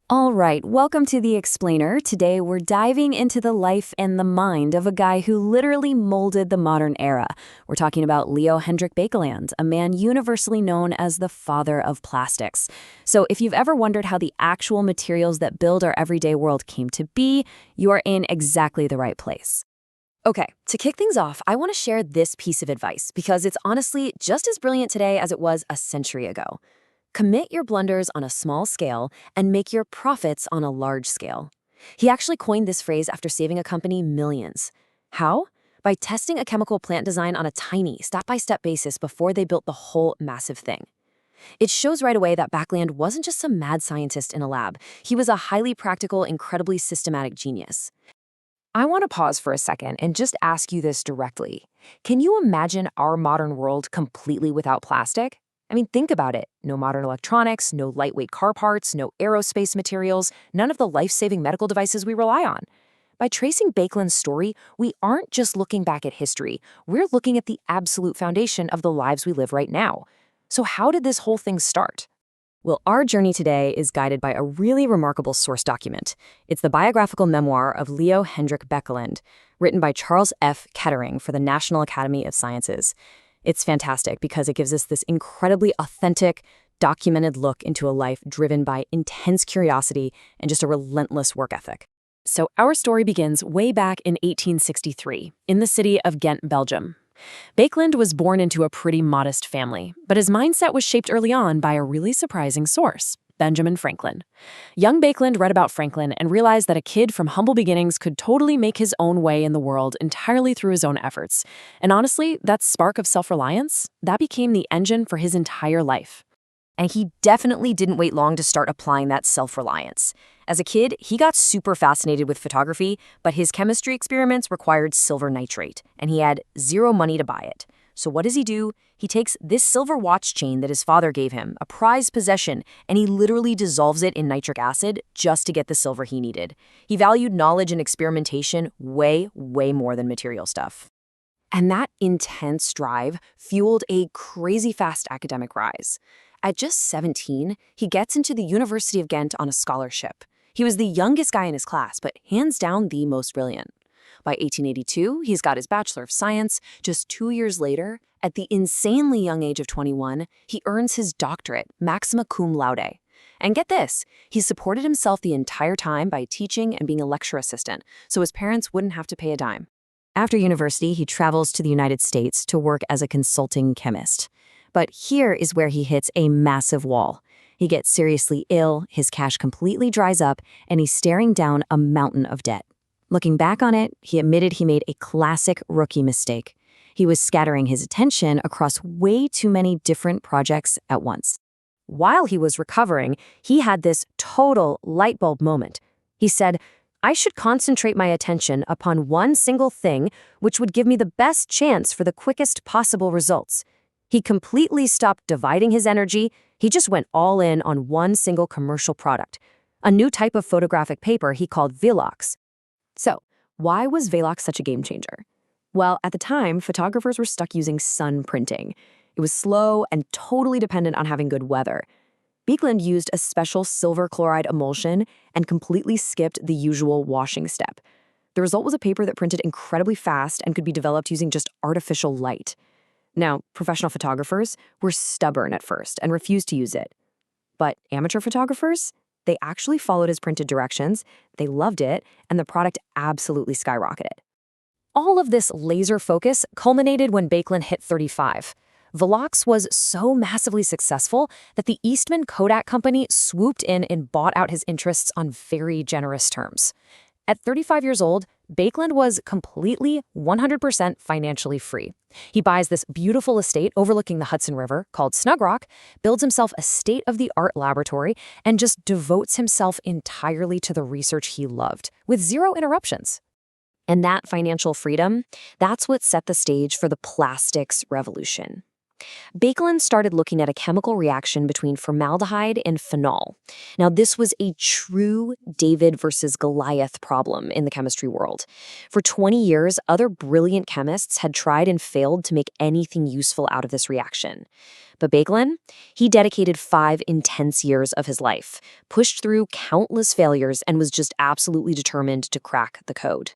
All right, welcome to The Explainer. Today we're diving into the life and the mind of a guy who literally molded the modern era. We're talking about Leo Baekeland, a man universally known as the father of plastics. So if you've ever wondered how the actual materials that build our everyday world came to be, you are in exactly the right place. Okay, to kick things off, I want to share this piece of advice because it's honestly just as brilliant today as it was a century ago. Commit your blunders on a small scale and make your profits on a large scale. He actually coined this phrase after saving a company millions. How? By testing a chemical plant design on a tiny, step-by-step basis before they built the whole massive thing. It shows right away that Bakeland wasn't just some mad scientist in a lab. He was a highly practical, incredibly systematic genius. I want to pause for a second and just ask you this directly. Can you imagine our modern world completely without plastic? I mean, think about it. No modern electronics, no lightweight car parts, no aerospace materials, none of the life-saving medical devices we rely on. By tracing Bakeland's story, we aren't just looking back at history. We're looking at the absolute foundation of the lives we live right now. So how did this whole thing start? Well, our journey today is guided by a really remarkable source document. It's the biographical memoir of Leo Baekeland, written by Charles F. Kettering for the National Academy of Sciences. It's fantastic because it gives us this incredibly authentic, documented look into a life driven by intense curiosity and just a relentless work ethic. So our story begins way back in 1863 in the city of Ghent, Belgium. Bakeland was born into a pretty modest family, but his mindset was shaped early on by a really surprising source, Benjamin Franklin. Young Bakeland read about Franklin and realized that a kid from humble beginnings could totally make his own way in the world entirely through his own efforts. And honestly, that spark of self-reliance, that became the engine for his entire life. And he definitely didn't wait long to start applying that self-reliance. As a kid, he got super fascinated with photography, but his chemistry experiments required silver nitrate, and he had zero money to buy it. So what does he do? He takes this silver watch chain that his father gave him, a prized possession, and he literally dissolves it in nitric acid just to get the silver he needed. He valued knowledge and experimentation way, way more than material stuff. And that intense drive fueled a crazy fast academic rise. At just 17, he gets into the University of Ghent on a scholarship. He was the youngest guy in his class, but hands down the most brilliant. By 1882, he's got his Bachelor of Science. Just 2 years later, at the insanely young age of 21, he earns his doctorate, magna cum laude. And get this, he supported himself the entire time by teaching and being a lecture assistant, so his parents wouldn't have to pay a dime. After university, he travels to the United States to work as a consulting chemist. But here is where he hits a massive wall. He gets seriously ill, his cash completely dries up, and he's staring down a mountain of debt. Looking back on it, he admitted he made a classic rookie mistake. He was scattering his attention across way too many different projects at once. While he was recovering, he had this total light bulb moment. He said, "I should concentrate my attention upon one single thing which would give me the best chance for the quickest possible results." He completely stopped dividing his energy. He just went all in on one single commercial product, a new type of photographic paper he called Velox. So, why was Velox such a game changer? Well, at the time, photographers were stuck using sun printing. It was slow and totally dependent on having good weather. Bakeland used a special silver chloride emulsion and completely skipped the usual washing step. The result was a paper that printed incredibly fast and could be developed using just artificial light. Now, professional photographers were stubborn at first and refused to use it. But amateur photographers, they actually followed his printed directions, they loved it, and the product absolutely skyrocketed. All of this laser focus culminated when Bakeland hit 35. Velox was so massively successful that the Eastman Kodak company swooped in and bought out his interests on very generous terms. At 35 years old, Bakeland was completely 100% financially free. He buys this beautiful estate overlooking the Hudson River called Snug Rock, builds himself a state-of-the-art laboratory, and just devotes himself entirely to the research he loved, with zero interruptions. And that financial freedom, that's what set the stage for the plastics revolution. Bakeland started looking at a chemical reaction between formaldehyde and phenol. Now, this was a true David versus Goliath problem in the chemistry world. For 20 years, other brilliant chemists had tried and failed to make anything useful out of this reaction. But Bakeland, he dedicated 5 intense years of his life, pushed through countless failures, and was just absolutely determined to crack the code.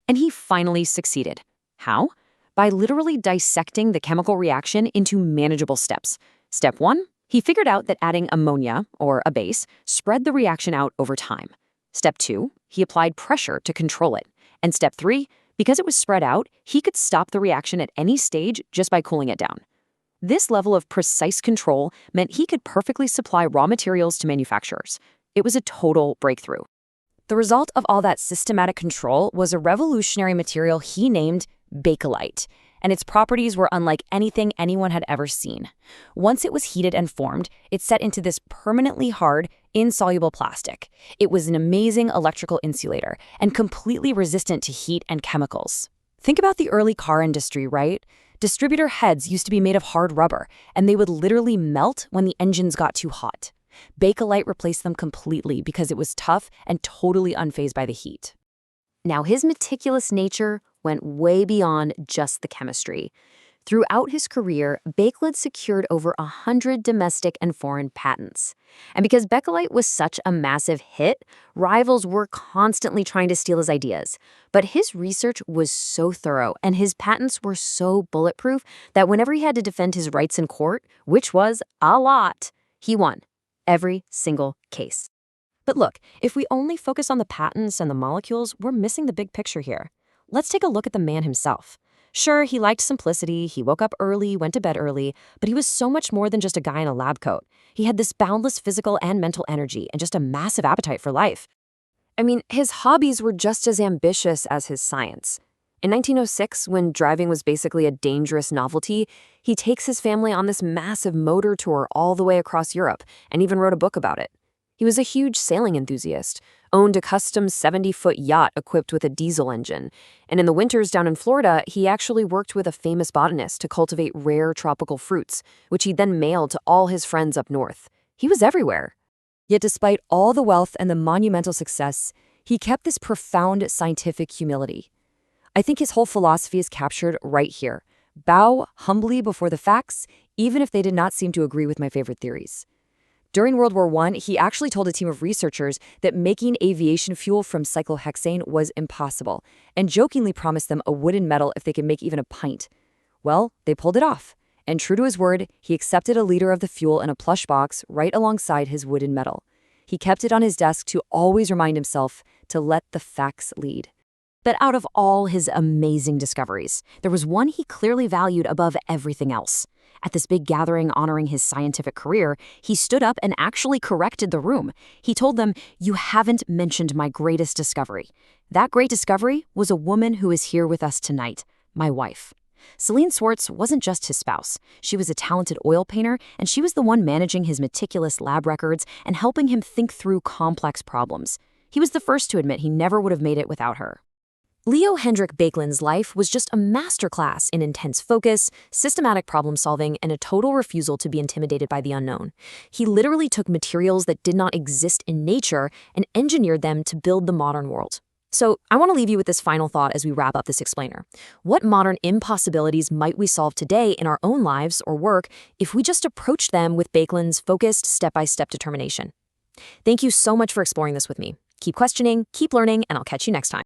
And he finally succeeded. How? By literally dissecting the chemical reaction into manageable steps. Step 1, he figured out that adding ammonia, or a base, spread the reaction out over time. Step 2, he applied pressure to control it. And step 3, because it was spread out, he could stop the reaction at any stage just by cooling it down. This level of precise control meant he could perfectly supply raw materials to manufacturers. It was a total breakthrough. The result of all that systematic control was a revolutionary material he named Bakelite, and its properties were unlike anything anyone had ever seen. Once it was heated and formed, it set into this permanently hard, insoluble plastic. It was an amazing electrical insulator and completely resistant to heat and chemicals. Think about the early car industry, right? Distributor heads used to be made of hard rubber, and they would literally melt when the engines got too hot. Bakelite replaced them completely because it was tough and totally unfazed by the heat. Now, his meticulous nature went way beyond just the chemistry. Throughout his career, Bakeland secured over 100 domestic and foreign patents. And because Bakelite was such a massive hit, rivals were constantly trying to steal his ideas. But his research was so thorough and his patents were so bulletproof that whenever he had to defend his rights in court, which was a lot, he won every single case. But look, if we only focus on the patents and the molecules, we're missing the big picture here. Let's take a look at the man himself. Sure, he liked simplicity, he woke up early, went to bed early, but he was so much more than just a guy in a lab coat. He had this boundless physical and mental energy and just a massive appetite for life. I mean, his hobbies were just as ambitious as his science. In 1906, when driving was basically a dangerous novelty, he takes his family on this massive motor tour all the way across Europe and even wrote a book about it. He was a huge sailing enthusiast, owned a custom 70-foot yacht equipped with a diesel engine, and in the winters down in Florida, he actually worked with a famous botanist to cultivate rare tropical fruits, which he then mailed to all his friends up north. He was everywhere. Yet despite all the wealth and the monumental success, he kept this profound scientific humility. I think his whole philosophy is captured right here. Bow humbly before the facts, even if they did not seem to agree with my favorite theories. During World War I, he actually told a team of researchers that making aviation fuel from cyclohexane was impossible, and jokingly promised them a wooden medal if they could make even a pint. Well, they pulled it off, and true to his word, he accepted a liter of the fuel in a plush box right alongside his wooden medal. He kept it on his desk to always remind himself to let the facts lead. But out of all his amazing discoveries, there was one he clearly valued above everything else. At this big gathering honoring his scientific career, he stood up and actually corrected the room. He told them, "You haven't mentioned my greatest discovery." That great discovery was a woman who is here with us tonight, my wife. Celine Swartz wasn't just his spouse. She was a talented oil painter, and she was the one managing his meticulous lab records and helping him think through complex problems. He was the first to admit he never would have made it without her. Leo Baekeland's life was just a masterclass in intense focus, systematic problem-solving, and a total refusal to be intimidated by the unknown. He literally took materials that did not exist in nature and engineered them to build the modern world. So I want to leave you with this final thought as we wrap up this explainer. What modern impossibilities might we solve today in our own lives or work if we just approached them with Baekeland's focused, step-by-step determination? Thank you so much for exploring this with me. Keep questioning, keep learning, and I'll catch you next time.